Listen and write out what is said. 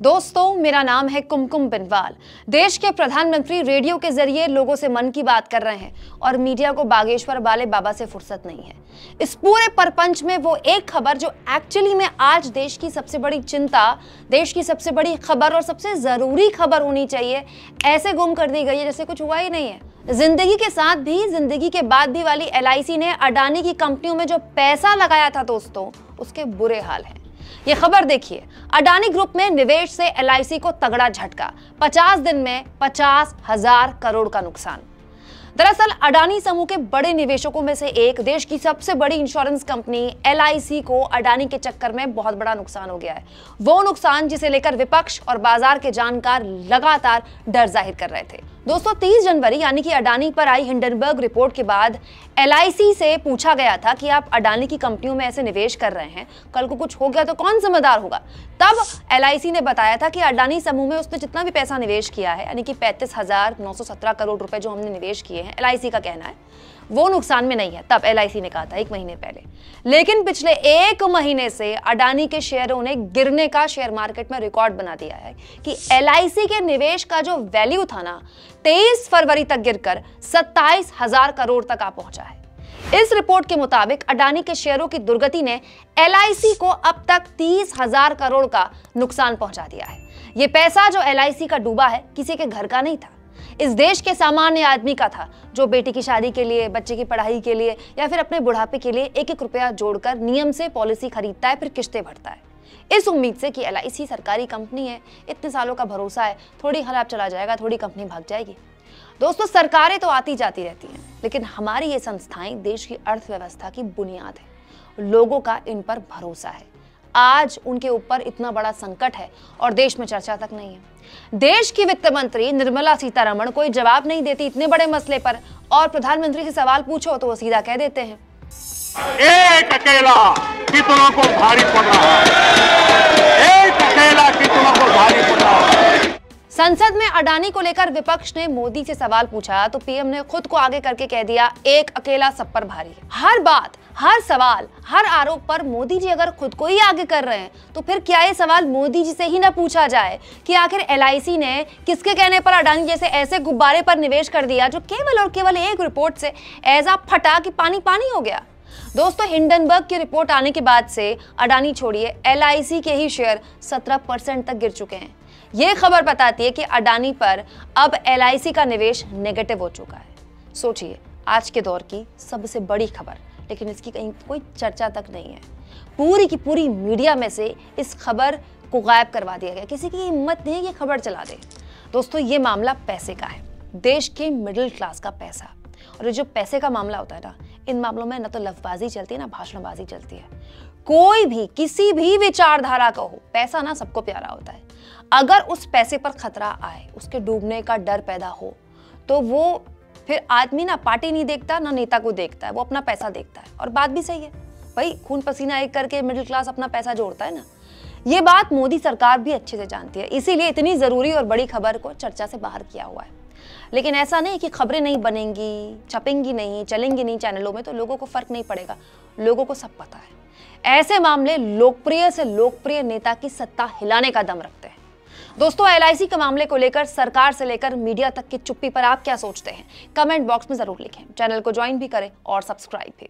दोस्तों, मेरा नाम है कुमकुम बिनवाल। देश के प्रधानमंत्री रेडियो के जरिए लोगों से मन की बात कर रहे हैं और मीडिया को बागेश्वर वाले बाबा से फुर्सत नहीं है। इस पूरे परपंच में वो एक खबर जो एक्चुअली में आज देश की सबसे बड़ी चिंता, देश की सबसे बड़ी खबर और सबसे जरूरी खबर होनी चाहिए, ऐसे गुम कर दी गई है जैसे कुछ हुआ ही नहीं है। जिंदगी के साथ भी जिंदगी के बाद भी वाली LIC ने अडानी की कंपनियों में जो पैसा लगाया था दोस्तों, उसके बुरे हाल हैं। ये खबर देखिए, अडानी ग्रुप में निवेश से LIC को तगड़ा झटका, 50 दिन में 50,000 करोड़ का नुकसान। दरअसल अडानी समूह के बड़े निवेशकों में से एक देश की सबसे बड़ी इंश्योरेंस कंपनी LIC को अडानी के चक्कर में बहुत बड़ा नुकसान हो गया है। वो नुकसान जिसे लेकर विपक्ष और बाजार के जानकार लगातार डर जाहिर कर रहे थे। दोस्तों, 30 जनवरी यानी कि अडानी पर आई हिंडनबर्ग रिपोर्ट के बाद LIC से पूछा गया था कि आप अडानी की कंपनियों में ऐसे निवेश कर रहे हैं, कल को कुछ हो गया तो कौन जिम्मेदार होगा। तब LIC ने बताया था कि अडानी समूह में उसने जितना भी पैसा निवेश किया है, यानी कि 35,917 करोड़ रुपए जो हमने निवेश किए हैं, LIC का कहना है वो नुकसान में नहीं है। तब LIC ने कहा था 1 महीने पहले। लेकिन पिछले 1 महीने से अडानी के शेयरों ने गिरने का शेयर मार्केट में रिकॉर्ड बना दिया है कि LIC के निवेश का जो वैल्यू था ना, 23 फरवरी तक गिरकर 27,000 करोड़ तक आ पहुंचा है। इस रिपोर्ट के मुताबिक अडानी के शेयरों की दुर्गति ने LIC को अब तक 30,000 करोड़ का नुकसान पहुंचा दिया है। ये पैसा जो LIC का डूबा है, किसी के घर का नहीं था, इस देश के सामान्य आदमी का था, जो बेटी की शादी के लिए, बच्चे की पढ़ाई के लिए या फिर अपने बुढ़ापे के लिए 1-1 रुपया जोड़कर नियम से पॉलिसी खरीदता है, फिर किस्तें भरता है, इस उम्मीद से कि LIC सरकारी कंपनी है, इतने सालों का भरोसा है, थोड़ी खराब चला जाएगा, थोड़ी कंपनी भाग जाएगी। दोस्तों, सरकारें तो आती जाती रहती हैं, लेकिन हमारी ये संस्थाएं देश की अर्थव्यवस्था की बुनियाद है। लोगों का इन पर भरोसा है। आज उनके ऊपर इतना बड़ा संकट है और देश में चर्चा तक नहीं है। देश की वित्त मंत्री निर्मला सीतारमण कोई जवाब नहीं देती इतने बड़े मसले पर, और प्रधानमंत्री से सवाल पूछो तो वो सीधा कह देते हैं, एक अकेला कितनों को भारी पड़ रहा है, एक अकेला कितनों को भारी पड़ रहा है। संसद में अडानी को लेकर विपक्ष ने मोदी से सवाल पूछा तो PM ने खुद को आगे करके कह दिया, एक अकेला सब पर भारी है। हर बात, हर सवाल, हर आरोप पर मोदी जी अगर खुद को ही आगे कर रहे हैं तो फिर क्या ये सवाल मोदी जी से ही ना पूछा जाए कि आखिर LIC ने किसके कहने पर अडानी जैसे ऐसे गुब्बारे पर निवेश कर दिया जो केवल और केवल एक रिपोर्ट से ऐसा फटा कि पानी पानी हो गया। दोस्तों, हिंडनबर्ग की रिपोर्ट आने के बाद से अडानी छोड़िए LIC के ही शेयर 17% तक गिर चुके हैं। ये खबर बताती है कि अडानी पर अब LIC का निवेश नेगेटिव हो चुका है। सोचिए, आज के दौर की सबसे बड़ी खबर, लेकिन इसकी कहीं कोई चर्चा तक नहीं है। पूरी की पूरी मीडिया में से इस खबर को गायब करवा दिया गया। किसी की हिम्मत नहीं है कि खबर चला दे। दोस्तों, ये मामला पैसे का है, देश के मिडिल क्लास का पैसा। और ये जो पैसे का मामला होता है ना, इन मामलों में ना तो लफ्जबाजी चलती है ना भाषणबाजी चलती है। कोई भी किसी भी विचारधारा का हो, पैसा ना सबको प्यारा होता है। अगर उस पैसे पर खतरा आए, उसके डूबने का डर पैदा हो, तो वो फिर आदमी ना पार्टी नहीं देखता, ना नेता को देखता है, वो अपना पैसा देखता है। और बात भी सही है भाई, खून पसीना एक करके मिडिल क्लास अपना पैसा जोड़ता है ना। ये बात मोदी सरकार भी अच्छे से जानती है, इसीलिए इतनी जरूरी और बड़ी खबर को चर्चा से बाहर किया हुआ है। लेकिन ऐसा नहीं कि खबरें नहीं बनेंगी, छपेंगी नहीं, चलेंगी नहीं चैनलों में तो लोगों को फर्क नहीं पड़ेगा। लोगों को सब पता है। ऐसे मामले लोकप्रिय से लोकप्रिय नेता की सत्ता हिलाने का दम रखते हैं। दोस्तों, LIC के मामले को लेकर सरकार से लेकर मीडिया तक की चुप्पी पर आप क्या सोचते हैं? कमेंट बॉक्स में जरूर लिखें। चैनल को ज्वाइन भी करें और सब्सक्राइब भी।